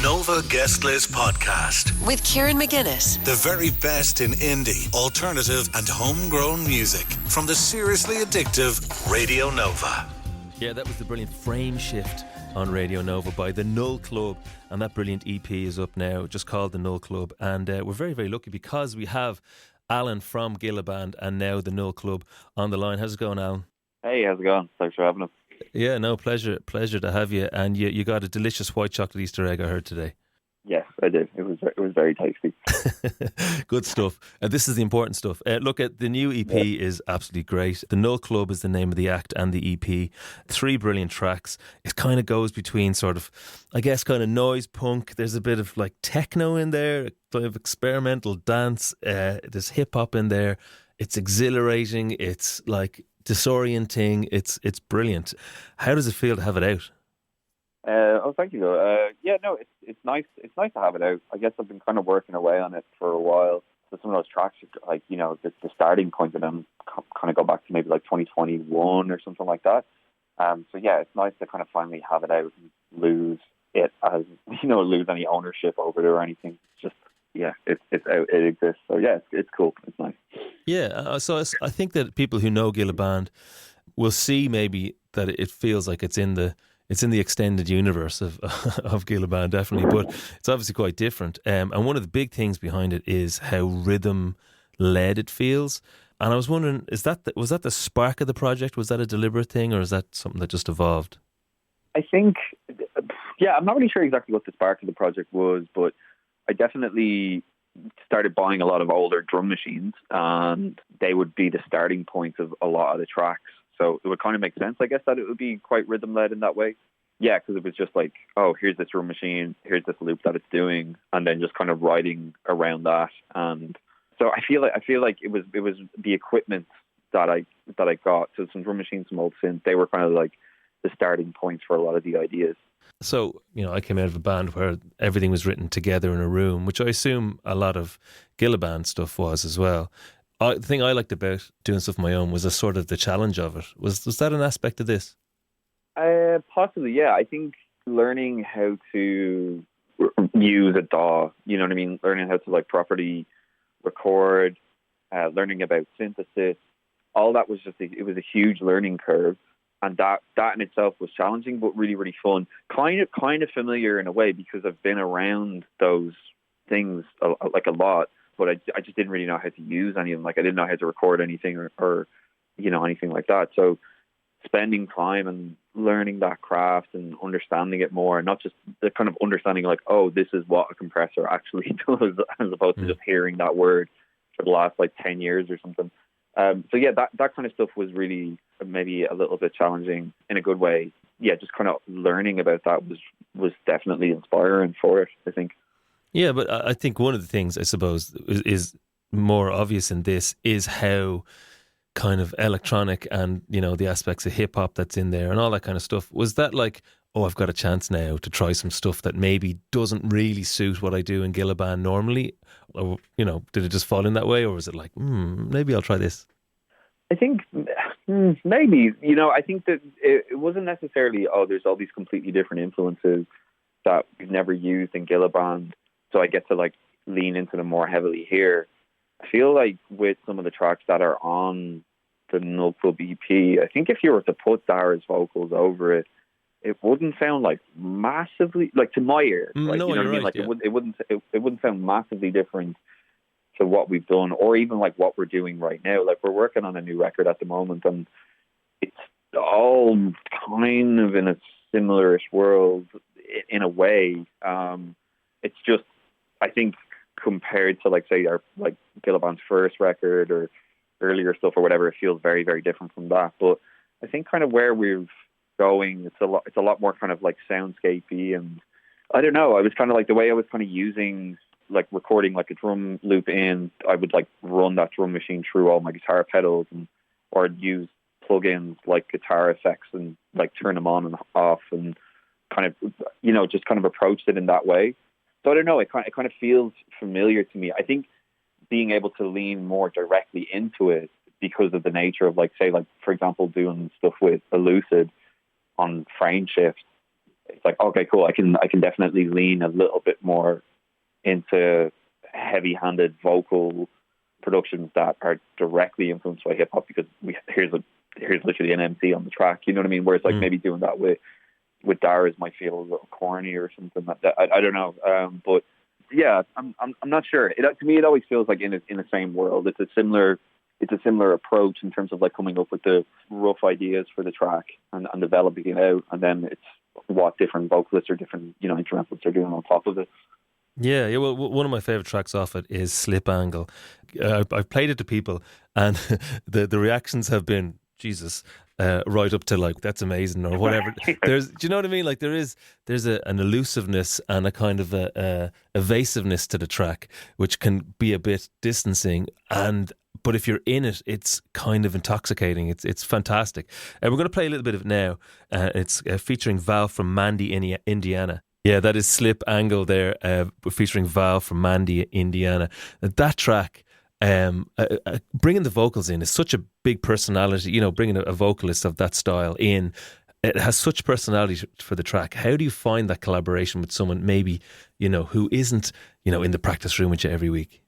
Nova Guest List Podcast with Kieran McGuinness. The very best in indie, alternative and homegrown music from the seriously addictive Radio Nova. Yeah, that was the brilliant Frame Shift on Radio Nova by the Null Club, and that brilliant EP is up now, just called the Null Club, and we're very, very lucky because we have Alan from Gilla Band and now the Null Club on the line. How's it going, Alan? Hey, how's it going? Thanks for having us. Yeah, no, pleasure to have you. And you got a delicious white chocolate Easter egg, I heard today. Yes, I did. It was very tasty. Good stuff. This is the important stuff. Look, at the new EP is absolutely great. The Null Club is the name of the act and the EP. 3 brilliant tracks. It kind of goes between sort of, I guess, kind of noise punk. There's a bit of like techno in there, kind of experimental dance. There's hip hop in there. It's exhilarating. It's like disorienting. It's brilliant. How does it feel to have it out? Thank you. It's nice. It's nice to have it out. I guess I've been kind of working away on it for a while. So some of those tracks, like, you know, the starting point of them kind of go back to maybe like 2021 or something like that. So yeah, it's nice to kind of finally have it out and lose it as, you know, lose any ownership over it or anything. It's just, yeah, it's out. It exists. So yeah, it's cool. It's nice. Yeah. So I think that people who know Gilla Band will see maybe that it feels like it's in the extended universe of Gilla Band, definitely, but it's obviously quite different. And one of the big things behind it is how rhythm-led it feels. And I was wondering, was that the spark of the project? Was that a deliberate thing, or is that something that just evolved? I think, yeah, I'm not really sure exactly what the spark of the project was, but I definitely started buying a lot of older drum machines, and they would be the starting points of a lot of the tracks. So it would kind of make sense, I guess, that it would be quite rhythm-led in that way. Yeah, because it was just like, oh, here's this drum machine, here's this loop that it's doing, and then just kind of riding around that. And so I feel like it was the equipment that I got. So some drum machines, some old synths, they were kind of like the starting points for a lot of the ideas. So, you know, I came out of a band where everything was written together in a room, which I assume a lot of Gilla Band stuff was as well. The thing I liked about doing stuff on my own was a sort of the challenge of it. Was that an aspect of this? Possibly, yeah. I think learning how to use a DAW, you know what I mean? Learning how to like properly record, learning about synthesis, all that was just, it was a huge learning curve. And that in itself was challenging, but really, really fun. Kind of familiar in a way because I've been around those things like a lot. But I just didn't really know how to use any of them. Like I didn't know how to record anything or you know, anything like that. So spending time and learning that craft and understanding it more, and not just the kind of understanding like, oh, this is what a compressor actually does, as opposed to just hearing that word for the last like 10 years or something. So yeah, that kind of stuff was really maybe a little bit challenging in a good way. Yeah, just kind of learning about that was definitely inspiring for it, I think. Yeah, but I think one of the things, I suppose, is more obvious in this is how kind of electronic and, you know, the aspects of hip hop that's in there and all that kind of stuff. Was that like, oh, I've got a chance now to try some stuff that maybe doesn't really suit what I do in Gilla Band normally? Or, you know, did it just fall in that way, or was it like, maybe I'll try this? I think maybe, you know, I think that it wasn't necessarily, oh, there's all these completely different influences that we've never used in Gilla Band, so I get to like lean into them more heavily here. I feel like with some of the tracks that are on the Null Club EP, I think if you were to put Dara's vocals over it, it wouldn't sound like massively, like to my ear. Like, no, you know what I mean? right, Like yeah. it wouldn't sound massively different to what we've done, or even like what we're doing right now. Like we're working on a new record at the moment, and it's all kind of in a similar-ish world in a way. It's just, I think, compared to like say our like Gilla Band's first record or earlier stuff or whatever, it feels very, very different from that. But I think kind of where we're going, it's a lot more kind of like soundscapey, and I don't know. I was kind of like the way I was kind of using like recording like a drum loop in, I would like run that drum machine through all my guitar pedals, or I'd use plugins like guitar effects and like turn them on and off, and kind of, you know, just kind of approached it in that way. So I don't know, it kind of feels familiar to me. I think being able to lean more directly into it because of the nature of like, say, like, for example, doing stuff with Elucid on Frame Shift, it's like, okay, cool. I can definitely lean a little bit more into heavy-handed vocal productions that are directly influenced by hip hop, because here's literally an MC on the track. You know what I mean? Whereas like maybe doing that with Dara's might feel a little corny or something like that. I don't know. But yeah, I'm not sure. To me, it always feels like in the same world. It's a similar approach in terms of like coming up with the rough ideas for the track and developing it out, and then it's what different vocalists or different instrumentalists are doing on top of it. Yeah. Well, one of my favorite tracks off it is Slip Angle. I've played it to people, and the reactions have been, Jesus, right up to like, that's amazing or whatever. Do you know what I mean? Like there's an elusiveness and a kind of a evasiveness to the track, which can be a bit distancing, but if you're in it, it's kind of intoxicating. It's fantastic. We're going to play a little bit of it now. It's featuring Val from Mandy, Indiana. Yeah, that is Slip Angle there, featuring Val from Mandy, Indiana. That track, bringing the vocals in is such a big personality. Bringing a vocalist of that style in, it has such personality for the track. How do you find that collaboration with someone maybe who isn't in the practice room with you every week?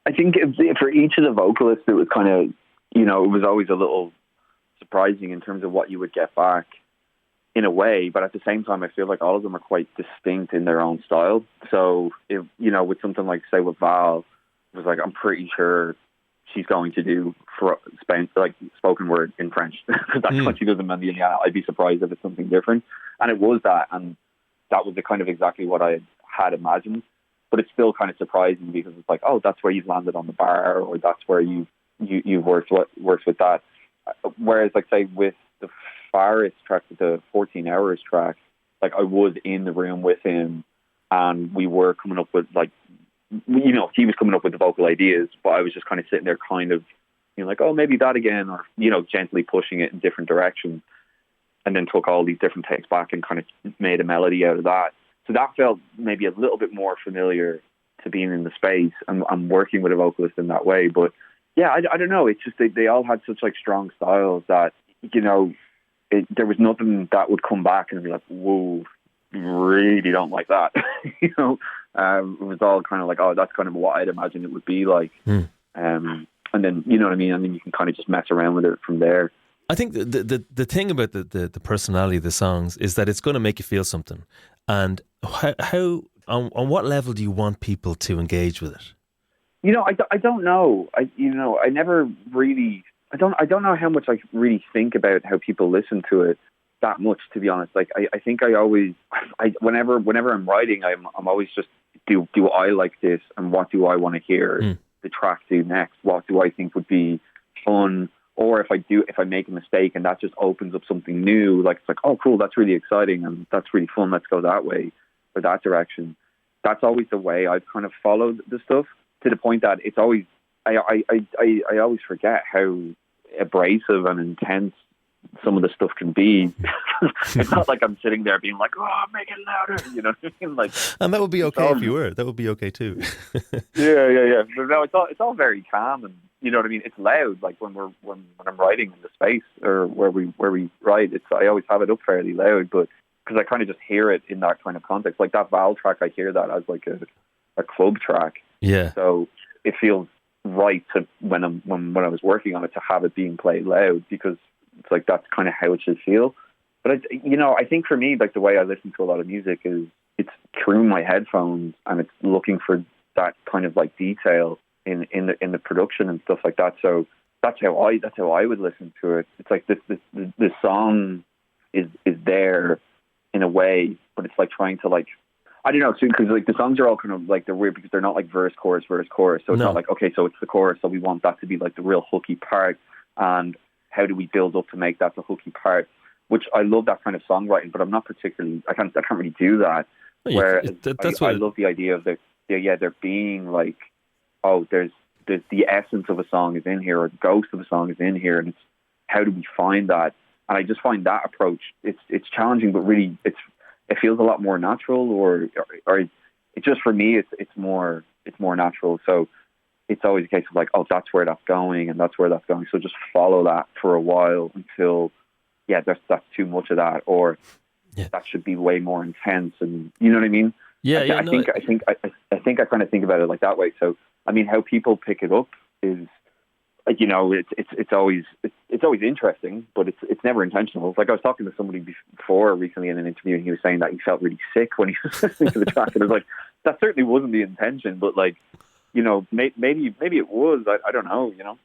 I think for each of the vocalists, it was kind of it was always a little surprising in terms of what you would get back, in a way, but at the same time, I feel like all of them are quite distinct in their own style. So, if with something like, say, with Val, it was like, I'm pretty sure she's going to do spoken word in French, because that's what she does in Mandy. I'd be surprised if it's something different. And it was that, and that was the kind of exactly what I had imagined. But it's still kind of surprising, because it's like, oh, that's where you've landed on the bar, or that's where you've worked with that. Whereas, like, say, with the Farris track, the 14 Hours track, like, I was in the room with him, and we were coming up with, like, he was coming up with the vocal ideas, but I was just kind of sitting there kind of like, oh, maybe that again, or gently pushing it in different directions, and then took all these different takes back and kind of made a melody out of that. So that felt maybe a little bit more familiar to being in the space and working with a vocalist in that way. But yeah, I don't know, it's just they all had such like strong styles that there was nothing that would come back and be like, whoa, really don't like that. It was all kind of like, oh, that's kind of what I'd imagine it would be like. And then, you know what I mean? And then you can kind of just mess around with it from there. I think the thing about the personality of the songs is that it's going to make you feel something. And how on what level do you want people to engage with it? I don't know. I never really... I don't know how much I really think about how people listen to it that much, to be honest. Like, I think whenever I'm writing, I'm always just, do I like this, and what do I want to hear the track do next? What do I think would be fun? Or if I make a mistake and that just opens up something new, like, it's like, oh, cool, that's really exciting and that's really fun, let's go that way or that direction. That's always the way I've kind of followed the stuff, to the point that it's always, I always forget how abrasive and intense some of the stuff can be. It's not like I'm sitting there being like, oh, make it louder, you know what I mean? Like, and that would be okay if you were. That would be okay too. yeah. But no, it's all very calm, and you know what I mean. It's loud. Like when I'm writing in the space or where we write, I always have it up fairly loud, but because I kind of just hear it in that kind of context. Like that Val track, I hear that as like a club track. Yeah. So it feels right to when I was working on it to have it being played loud, because it's like that's kind of how it should feel. But I think for me, like the way I listen to a lot of music is it's through my headphones, and it's looking for that kind of like detail in the production and stuff like that. So that's how I would listen to it. It's like the song is there in a way, but it's like trying to like, I don't know, because like the songs are all kind of like, they're weird because they're not like verse chorus. So it's not like, okay, so it's the chorus, so we want that to be like the real hooky part, and how do we build up to make that the hooky part? Which I love that kind of songwriting, but I'm not particularly, I can't really do that. Whereas I love the idea of there being like, oh, there's the essence of a song is in here, or the ghost of a song is in here, and it's how do we find that? And I just find that approach, it's challenging, but really it feels a lot more natural, or it just, for me, it's more natural. So it's always a case of like, oh, that's where that's going, and that's where that's going. So just follow that for a while until, that's too much of that, or that should be way more intense, and you know what I mean. I think I kind of think about it like that way. So I mean, how people pick it up is, you know, it's always interesting, but it's never intentional. It's like I was talking to somebody before recently in an interview, and he was saying that he felt really sick when he was listening to the track, and I was like, that certainly wasn't the intention, but like, you know, maybe it was. I don't know, you know.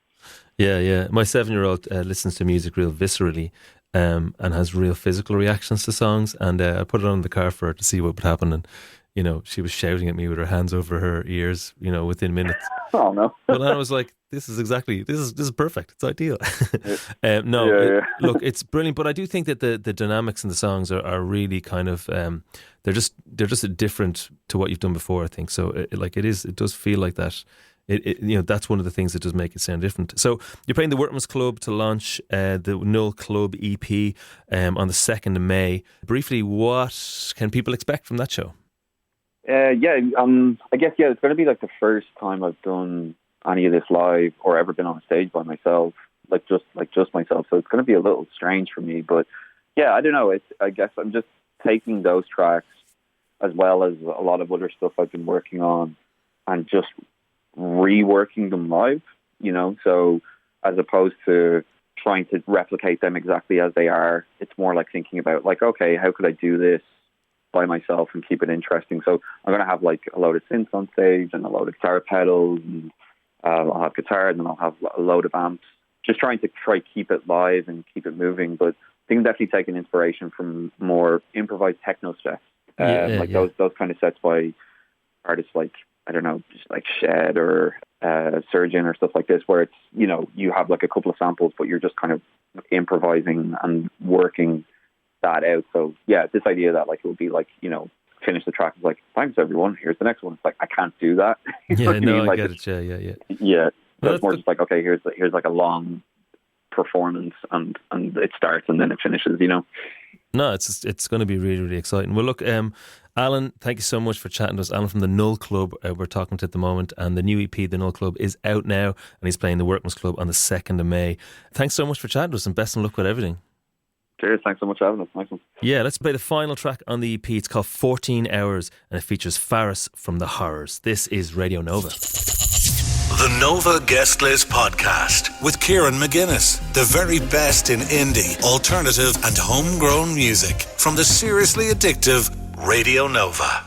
Yeah. My 7-year-old listens to music real viscerally, and has real physical reactions to songs. And I put it on in the car for her to see what would happen, and you know, she was shouting at me with her hands over her ears, you know, within minutes. Oh no! But then I was like, this is perfect. It's ideal. Look, it's brilliant. But I do think that the dynamics in the songs are really kind of they're just different to what you've done before, I think. So it does feel like that. You know, that's one of the things that does make it sound different. So you're playing the Workman's Club to launch the Null Club EP on the 2nd of May. Briefly, what can people expect from that show? I guess it's going to be like the first time I've done any of this live or ever been on stage by myself, like just myself. So it's going to be a little strange for me, but yeah, I don't know. I guess I'm just taking those tracks as well as a lot of other stuff I've been working on and just reworking them live, you know. So as opposed to trying to replicate them exactly as they are, it's more like thinking about like, okay, how could I do this by myself and keep it interesting? So I'm going to have like a load of synths on stage and a load of guitar pedals, and I'll have guitars and I'll have a load of amps, just trying to keep it live and keep it moving. But I think I'm definitely taking inspiration from more improvised techno sets, those kind of sets by artists like, I don't know, just like Shed or Surgeon or stuff like this, where it's, you know, you have like a couple of samples, but you're just kind of improvising and working that out. So yeah, this idea that like it would be like, you know, finish the track, it's like, thanks everyone, here's the next one. It's like, I can't do that. I get it. Yeah. That's more just like, okay, here's like a long performance, and it starts and then it finishes, you know. No, it's going to be really, really exciting. Well, look, Alan, thank you so much for chatting to us. Alan from the Null Club, we're talking to at the moment, and the new EP, the Null Club, is out now, and he's playing the Workman's Club on the 2nd of May. Thanks so much for chatting to us, and best of luck with everything. Cheers, thanks so much for having us. Nice one. Yeah, let's play the final track on the EP. It's called 14 Hours, and it features Faris from The Horrors. This is Radio Nova. The Nova Guest List Podcast with Kieran McGuinness. The very best in indie, alternative and homegrown music from the seriously addictive Radio Nova.